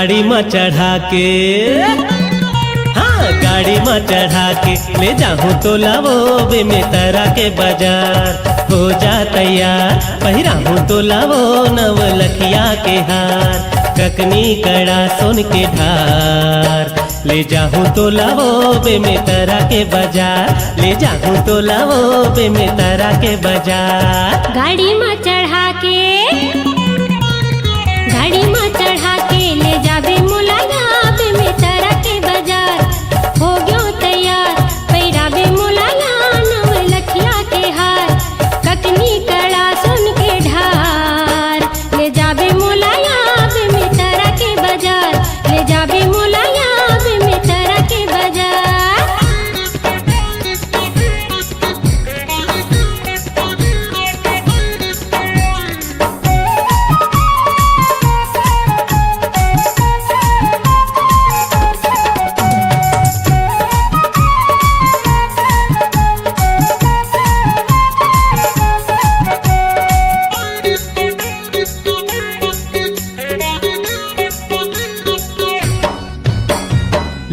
गाड़ी में चढ़ा के, हाँ गाड़ी में चढ़ा के ले जाऊँ तो लावो बे में तारा के बाजार। हो जा तैयार पहिराहूँ तो लावो नवलखिया के हार, ककनी कड़ा सोन के धार। ले जाऊँ तो लावो बे में तारा के बाजार, ले जाऊँ तो लावो बे में तारा के बाजार। गाड़ी में चढ़ा के, गाड़ी में चढ़ा के ले जाबे मुलाया बे में तारा के बाजार। हो गयो तैयार पहिराबे मुलाया नवलखिया के हार, ककनी कड़ा सुन के ढार। ले जाबे मुलाया बे में तारा के बाजार, ले जाबे मुलाया बे में तारा के बाजार।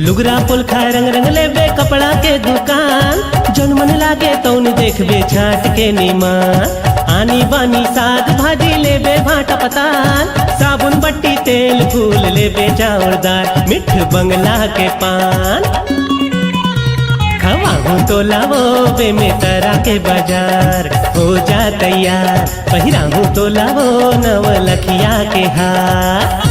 लुगरा पुलखा रंग रंग लेबे कपड़ा के दुकान, जौन मन लागे तौन देखबे छाट के नीमान। आनी बानी साग भाजी लेबे भाटा पताल, साबुन बट्टी तेल फूल लेबे चाउर दाल, मिठ बंगला के पान। खवाहूँ तो लावो बे में तारा के बाजार। हो जा तैयार पहिराहूँ तो लावो नवलखिया के हार।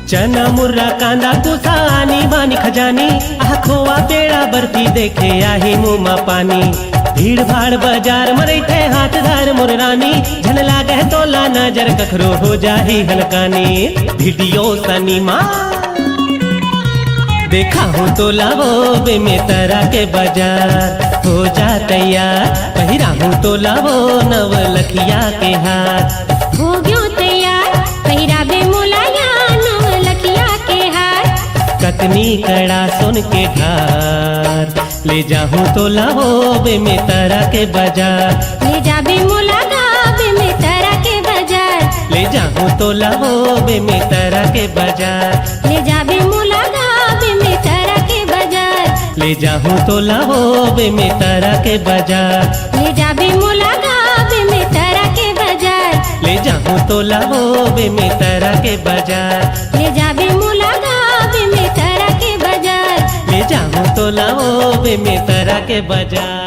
चना मुर्रा कांदा कुसा आनी बानी खजानी, आह खोआ पेड़ा बर्फी देखे आही मुँह में पानी। भीड़ भाड़ बाजार में रही हाथ धार मुर्रानी, झन लागे तोला नजर कखरो हो जाही हलकानी। वीडियो सनीमा देखा हूँ तो लावो बे में तारा के बाजार। हो जा तैयार पहिराहूँ तो लावो नवलखिया के हाथ। हो गयो तैयार पहिराबे मुलाया नवलखिया के हार, कतनी कड़ा सोन के धार। ले जाऊँ तो लावो बे में तारा के बाजार। ले जाबे मुलागा बे में तारा के बाजार। ले जाऊँ तो लावो बे में तारा के बाजार। ले जाबे मुलागा बे में तारा के बाजार। ले जाऊँ तो लावो बे में तारा के बाजार। ले जाबे मुलागा बे में तारा के बाजार। ले जाऊँ तो लावो बे में तारा के बाजार। ले जाबे मुलागा बे में तारा के बाजार। ले जाऊँ तो लावो बे में तारा के बाजार।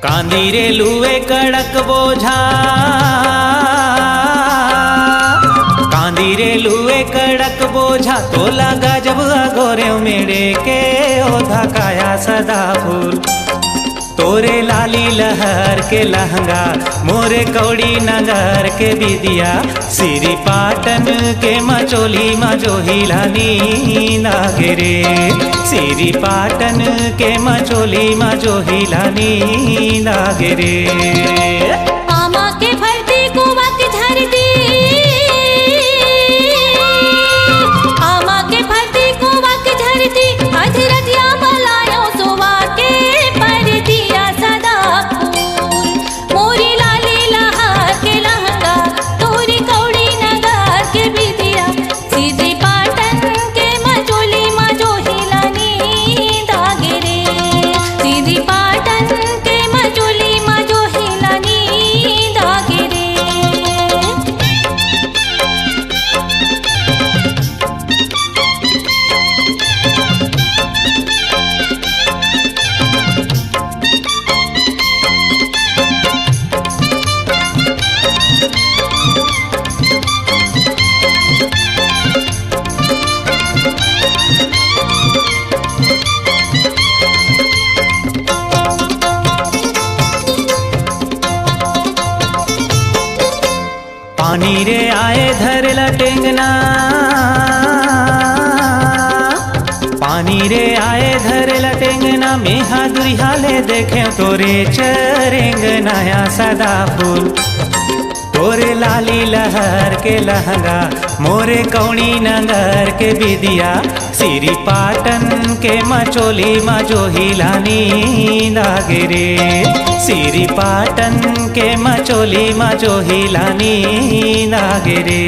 कांदी रे लुए कड़क बोझा, कांदी रे लुए कड़क बोझा, तो लगा जब अगोरे मेरे के ओधा काया सदा फूल। तोरे लाली लहर के लहंगा, मोरे कौड़ी नगर के बिदिया, सिरी पाटन के मचोली मजो हिलानी नागे रे। सिरी पाटन के मचोली मजो हिलानी नागे रे। आमा के भरती कुआ के झरती, आमा के भरती कुआ के झरती, अधरतिया बलायो सुवा के पर दिया सदा फूल। मोरी लाली लहर के लहंगा, तोरी कौड़ी नगर के बिदिया, सीधी पाटन के मचोली मजो हिलानी दागे रे। सीधी पाटन के मचोली मजो हिलानी दागे रे। पानी रे आए धर लटेंगना, पानी रे आए धर लटेंगना, मेहा दुरिहाले देखे तोरे चरेंगना या सदा फूल। तोरे लाली लहर के लहंगा, मोरे कौड़ी नगर के बिदिया, सिरी पाटन के मचोली मजो हिलानी नागे रे। सिरी पाटन के मचोली मजो हिलानी नागे रे।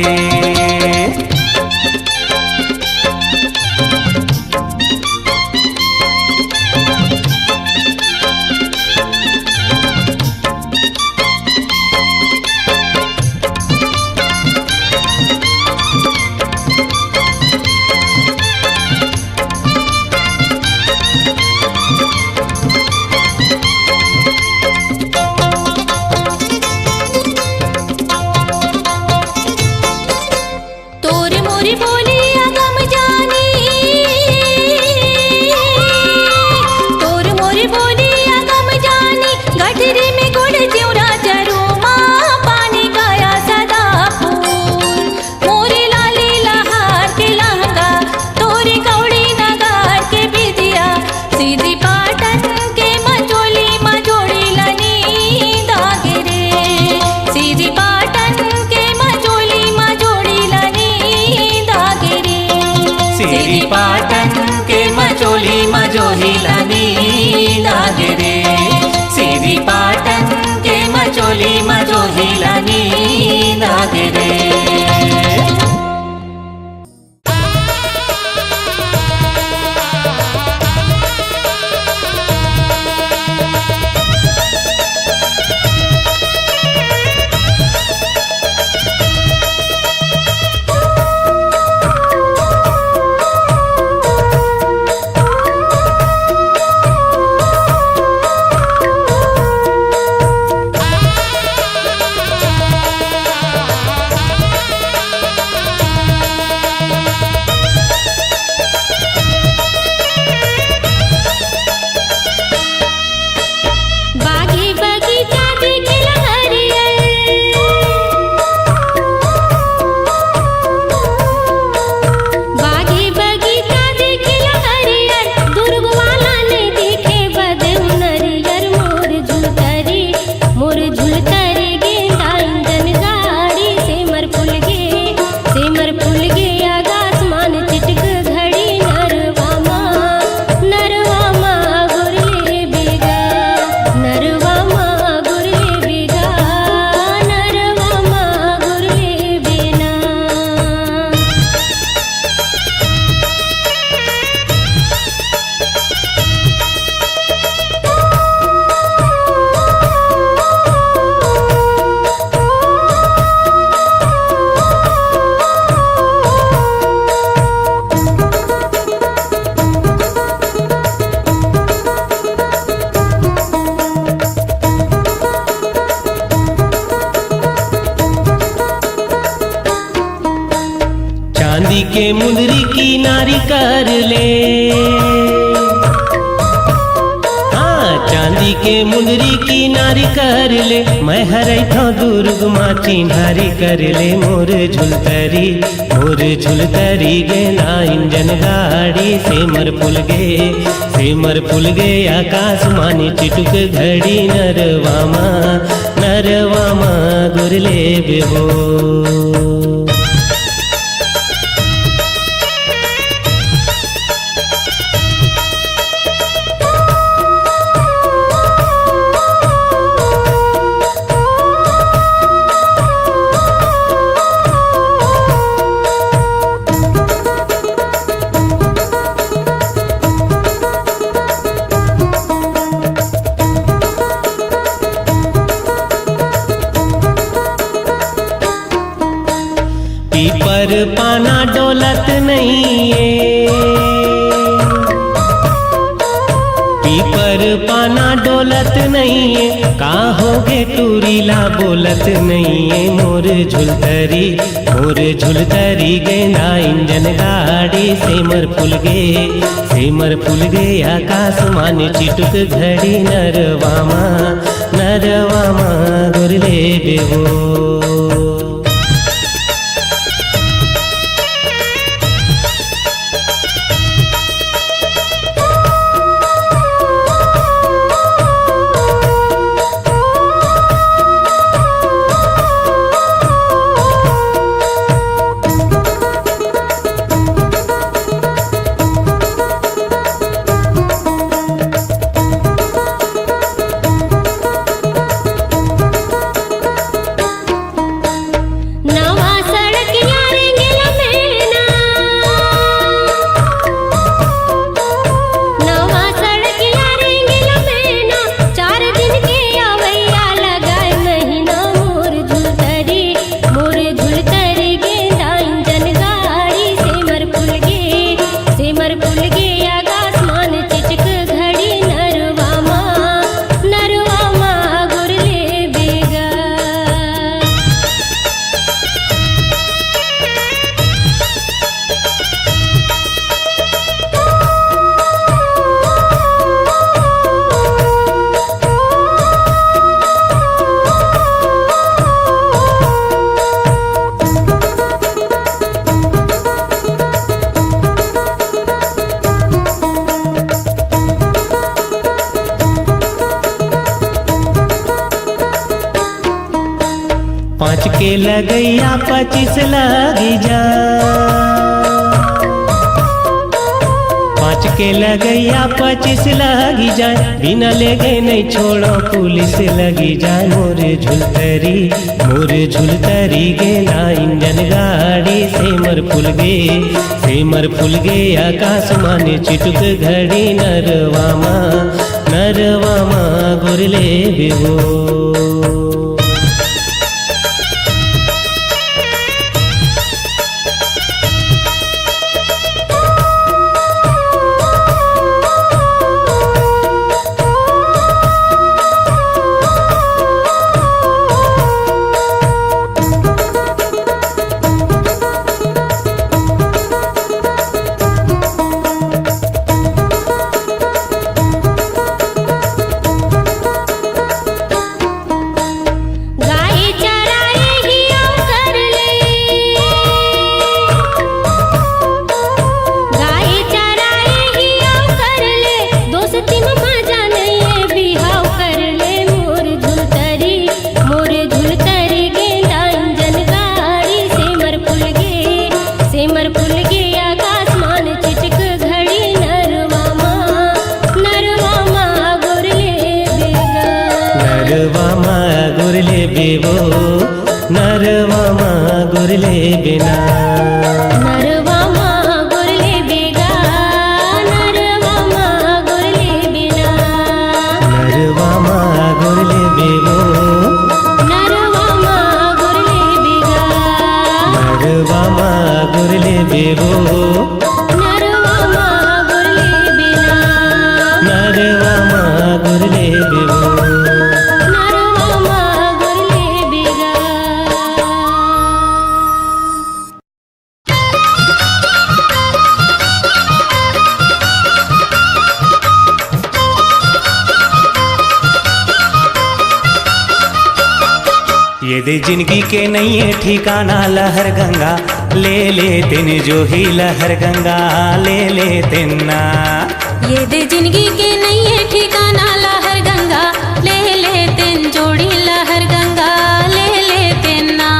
तो चांदी के मुंदरी की नारी कर ले, चांदी के मुंदरी की नारी कर ले, मैं हरई था दुर्ग माँ चिन्हारी कर ले। मोर झुलतरी गेना इंजन गाड़ी, सेमर फुल गे आकाश मानी चिटुक घड़ी, नरवामा गुरले बेहो। पीपर पाना डोलत नहीं है, पीपर पाना डोलत नहीं है, काहोगे टूरीला बोलत नहीं है। मोर झुलतरी गेंदा इंजन गाड़ी, सेमर फुल गे आकाश मान चिटुक घड़ी, नरवामा गुरले बेहो। पाँच के लगैया 25 लगी जा, 5 के लगैया 25 लगी जाए, बिना ले गए नहीं छोड़ो पुलिस लगी जाए। मोर झुलतरी गेला इंजन गाड़ी, सेमर फुल गे आकाश माने चिटुक घड़ी, नरवामा गुरले बेहो। नरवामा गुरले बिना, नरवामा गुरले बेगा, नरवामा गुरले बिना, नरवामा गुरले बेगो, नरवामा गुरले बेगा, नरवामा गुरले बेगो, नरवामा गुरले बिना, नरवामा गुरले बेगो। दे जिंदगी के नहीं है ठिकाना लहर गंगा ले ले तिन जो ही लहर गंगा ले ले तिन ना। ये दे जिंदगी के नहीं है ठिकाना लहर गंगा ले ले तिन जोड़ी लहर गंगा ले ले तिन ना।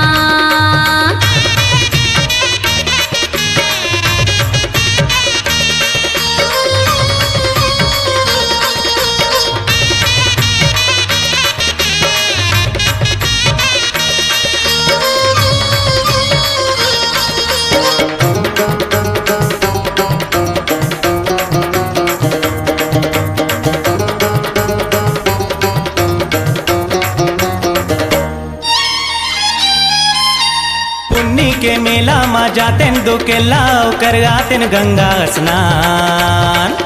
पुन्नी के मेला मा जातेन दो के लाओ कर आतेन गंगा स्नान।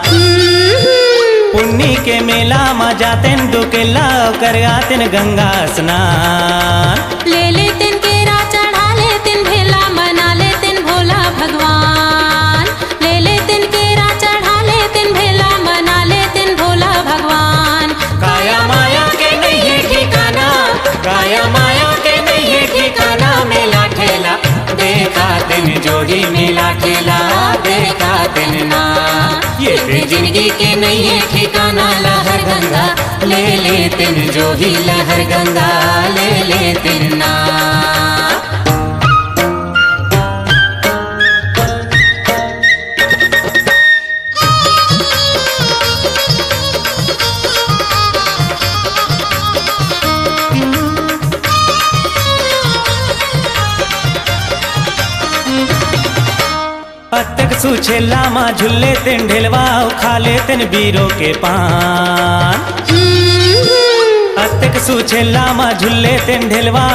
पुन्नी के मेला मा जातेन दो के लाओ कर आतेन गंगा स्नान। ले ले तिन केरा चढ़ा ले तिन भेला मना ले तिन भोला भगवान। ले ले तिन केरा चढ़ा ले तिन भेला मना ले तिन भोला भगवान। काया माया के नहीं है ठिकाना काया माया के नहीं है ठिकाना मेला ठेला देखा तिन जो ही मेला ठेला देखा तिन ना। ये दे जिंदगी के नहीं है ठिकाना लहर गंगा ले ले तिन जो ही लहर गंगा ले ले तिन ना। अतक सुछेला मा झुल्ले तिन ढेलवा खा ले तिन बीरो के पान। अतक सुछेला मा झुल्ले तिन ढेलवा